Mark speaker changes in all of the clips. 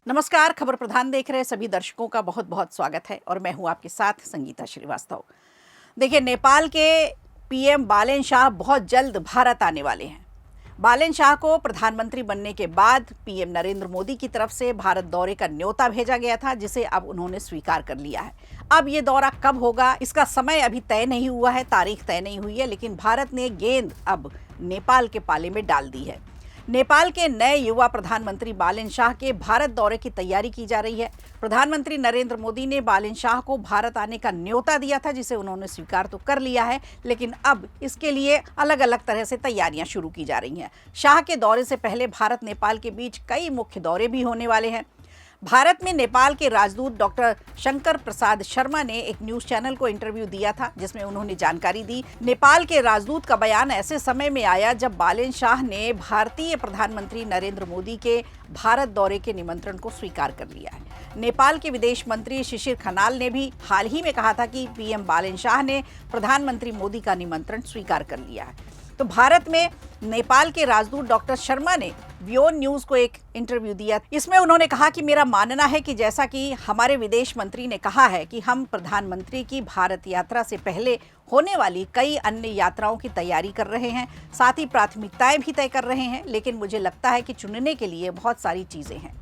Speaker 1: नमस्कार। खबर प्रधान देख रहे सभी दर्शकों का बहुत बहुत स्वागत है और मैं हूं आपके साथ संगीता श्रीवास्तव। देखिए, नेपाल के पीएम बालेन शाह बहुत जल्द भारत आने वाले हैं। बालेन शाह को प्रधानमंत्री बनने के बाद पीएम नरेंद्र मोदी की तरफ से भारत दौरे का न्योता भेजा गया था, जिसे अब उन्होंने स्वीकार कर लिया है। अब ये दौरा कब होगा इसका समय अभी तय नहीं हुआ है, तारीख तय नहीं हुई है, लेकिन भारत ने गेंद अब नेपाल के पाले में डाल दी है। नेपाल के नए युवा प्रधानमंत्री बालेन शाह के भारत दौरे की तैयारी की जा रही है। प्रधानमंत्री नरेंद्र मोदी ने बालेन शाह को भारत आने का न्योता दिया था, जिसे उन्होंने स्वीकार तो कर लिया है, लेकिन अब इसके लिए अलग अलग तरह से तैयारियां शुरू की जा रही हैं। शाह के दौरे से पहले भारत नेपाल के बीच कई मुख्य दौरे भी होने वाले हैं। भारत में नेपाल के राजदूत डॉक्टर शंकर प्रसाद शर्मा ने एक न्यूज चैनल को इंटरव्यू दिया था, जिसमें उन्होंने जानकारी दी। नेपाल के राजदूत का बयान ऐसे समय में आया जब बालेन शाह ने भारतीय प्रधानमंत्री नरेंद्र मोदी के भारत दौरे के निमंत्रण को स्वीकार कर लिया है। नेपाल के विदेश मंत्री शिशिर खनाल ने भी हाल ही में कहा था कि पीएम बालेन शाह ने प्रधानमंत्री मोदी का निमंत्रण स्वीकार कर लिया है। तो भारत में नेपाल के राजदूत डॉक्टर शर्मा ने व्योन न्यूज को एक इंटरव्यू दिया। इसमें उन्होंने कहा कि मेरा मानना है कि जैसा कि हमारे विदेश मंत्री ने कहा है कि हम प्रधानमंत्री की भारत यात्रा से पहले होने वाली कई अन्य यात्राओं की तैयारी कर रहे हैं, साथ ही प्राथमिकताएं भी तय कर रहे हैं, लेकिन मुझे लगता है कि चुनने के लिए बहुत सारी चीजें हैं।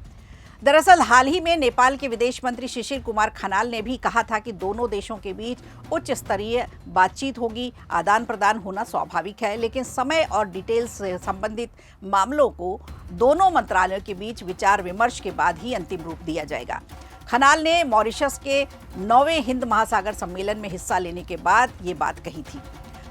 Speaker 1: दरअसल हाल ही में नेपाल के विदेश मंत्री शिशिर कुमार खनाल ने भी कहा था कि दोनों देशों के बीच उच्च स्तरीय बातचीत होगी, आदान प्रदान होना स्वाभाविक है, लेकिन समय और डिटेल्स से संबंधित मामलों को दोनों मंत्रालयों के बीच विचार विमर्श के बाद ही अंतिम रूप दिया जाएगा। खनाल ने मॉरिशस के 9वें हिंद महासागर सम्मेलन में हिस्सा लेने के बाद ये बात कही थी।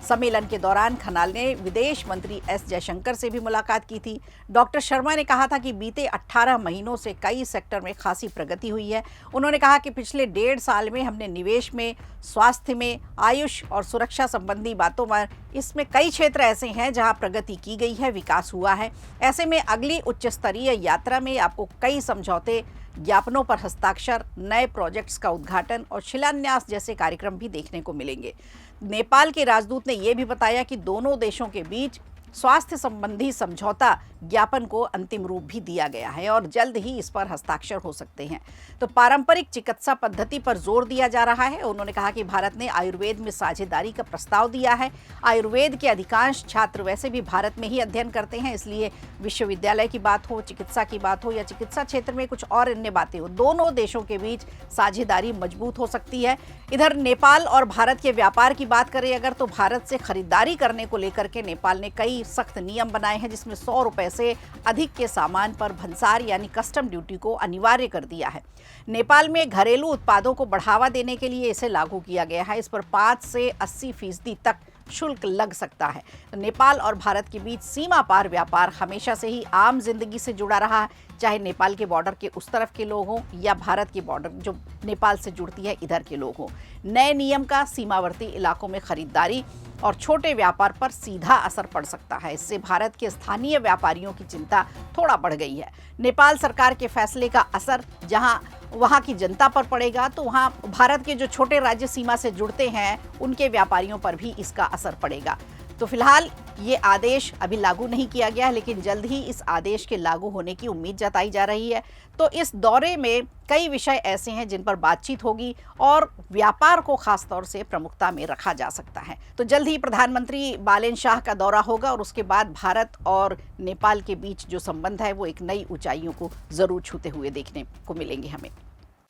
Speaker 1: सम्मेलन के दौरान खनाल ने विदेश मंत्री एस जयशंकर से भी मुलाकात की थी। डॉक्टर शर्मा ने कहा था कि बीते 18 महीनों से कई सेक्टर में खासी प्रगति हुई है। उन्होंने कहा कि पिछले 1.5 साल में हमने निवेश में, स्वास्थ्य में, आयुष और सुरक्षा संबंधी बातों में, इसमें कई क्षेत्र ऐसे हैं जहां प्रगति की गई है, विकास हुआ है। ऐसे में अगली उच्च स्तरीय यात्रा में आपको कई समझौते ज्ञापनों पर हस्ताक्षर, नए प्रोजेक्ट्स का उद्घाटन और शिलान्यास जैसे कार्यक्रम भी देखने को मिलेंगे। नेपाल के राजदूत ने यह भी बताया कि दोनों देशों के बीच स्वास्थ्य संबंधी समझौता ज्ञापन को अंतिम रूप भी दिया गया है और जल्द ही इस पर हस्ताक्षर हो सकते हैं। तो पारंपरिक चिकित्सा पद्धति पर जोर दिया जा रहा है। उन्होंने कहा कि भारत ने आयुर्वेद में साझेदारी का प्रस्ताव दिया है। आयुर्वेद के अधिकांश छात्र वैसे भी भारत में ही अध्ययन करते हैं, इसलिए विश्वविद्यालय की बात हो, चिकित्सा की बात हो या चिकित्सा क्षेत्र में कुछ और अन्य बातें हो, दोनों देशों के बीच साझेदारी मजबूत हो सकती है। इधर नेपाल और भारत के व्यापार की बात करें अगर, तो भारत से खरीदारी करने को लेकर के नेपाल ने कई सख्त नियम बनाए हैं, जिसमें 100 रुपए से अधिक के सामान पर भंसार यानी कस्टम ड्यूटी को अनिवार्य कर दिया है। नेपाल में घरेलू उत्पादों को बढ़ावा देने के लिए इसे लागू किया गया है। इस पर 5 से 80% तक शुल्क लग सकता है। नेपाल और भारत के बीच सीमा पार व्यापार हमेशा से ही आम जिंदगी से जुड़ा रहा है, चाहे नेपाल के बॉर्डर के उस तरफ के लोग हों या भारत के बॉर्डर जो नेपाल से जुड़ती है इधर के लोग हों। नए नियम का सीमावर्ती इलाकों में खरीदारी और छोटे व्यापार पर सीधा असर पड़ सकता है। इससे भारत के स्थानीय व्यापारियों की चिंता थोड़ा बढ़ गई है। नेपाल सरकार के फैसले का असर जहां वहां की जनता पर पड़ेगा, तो वहां भारत के जो छोटे राज्य सीमा से जुड़ते हैं उनके व्यापारियों पर भी इसका असर पड़ेगा। तो फिलहाल ये आदेश अभी लागू नहीं किया गया है, लेकिन जल्द ही इस आदेश के लागू होने की उम्मीद जताई जा रही है। तो इस दौरे में कई विषय ऐसे हैं जिन पर बातचीत होगी और व्यापार को खास तौर से प्रमुखता में रखा जा सकता है। तो जल्द ही प्रधानमंत्री बालेन शाह का दौरा होगा और उसके बाद भारत और नेपाल के बीच जो संबंध है वो एक नई ऊंचाइयों को जरूर छूते हुए देखने को मिलेंगे हमें।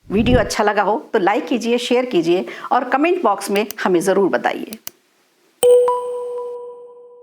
Speaker 1: वीडियो अच्छा लगा हो तो लाइक कीजिए, शेयर कीजिए और कमेंट बॉक्स में हमें ज़रूर बताइए।